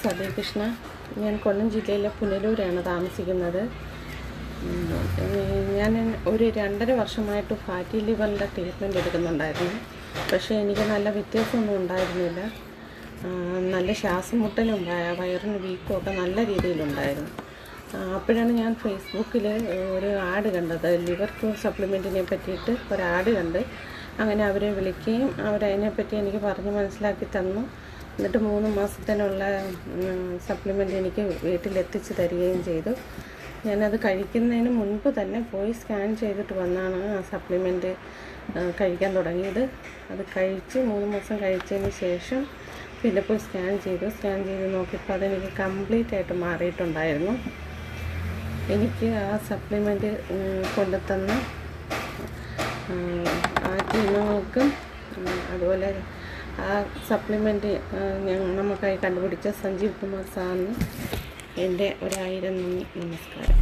സതീകൃഷ്ണ. ഞാൻ കൊല്ലം ജില്ലയിലെ പുനലൂരാണ് താമസിക്കുന്നത്. ഞാൻ ഒരു 2.5 വർഷമായിട്ട് ഫാറ്റി ലിവറിൻ്റെ ട്രീറ്റ്മെൻറ്റ് എടുക്കുന്നുണ്ടായിരുന്നു. പക്ഷേ എനിക്ക് നല്ല വ്യത്യാസമൊന്നും ഉണ്ടായിരുന്നില്ല. നല്ല ശ്വാസം മുട്ടലും വയറിന് വീക്കും ഒക്കെ നല്ല രീതിയിലുണ്ടായിരുന്നു. അപ്പോഴാണ് ഞാൻ ഫേസ്ബുക്കിൽ ഒരു ആഡ് കണ്ടത്. ലിവർ ക്യൂർ സപ്ലിമെൻറ്റിനെ പറ്റിയിട്ട് ഒരു ആഡ് കണ്ട് അങ്ങനെ അവരെ വിളിക്കുകയും അവരതിനെപ്പറ്റി എനിക്ക് പറഞ്ഞ് മനസ്സിലാക്കി തന്നു. എന്നിട്ട് 3 മാസത്തിനുള്ള സപ്ലിമെൻ്റ് എനിക്ക് വീട്ടിലെത്തിച്ച് തരികയും ചെയ്തു. ഞാനത് കഴിക്കുന്നതിന് മുൻപ് തന്നെ പോയി സ്കാൻ ചെയ്തിട്ട് വന്നാണ് ആ സപ്ലിമെൻറ്റ് കഴിക്കാൻ തുടങ്ങിയത്. അത് കഴിച്ച് 3 മാസം കഴിച്ചതിന് ശേഷം പിന്നെ പോയി സ്കാൻ ചെയ്ത് നോക്കിയപ്പോൾ അതെനിക്ക് കംപ്ലീറ്റ് ആയിട്ട് മാറിയിട്ടുണ്ടായിരുന്നു. എനിക്ക് ആ സപ്ലിമെൻറ്റ് കൊണ്ടുതന്ന ആ ടീമുകൾക്കും അതുപോലെ ആ സപ്ലിമെൻറ്റ് നമുക്കായി കണ്ടുപിടിച്ച സഞ്ജീവ് കുമാർ സാറിന് എൻ്റെ 1000 നന്ദി, നമസ്കാരം.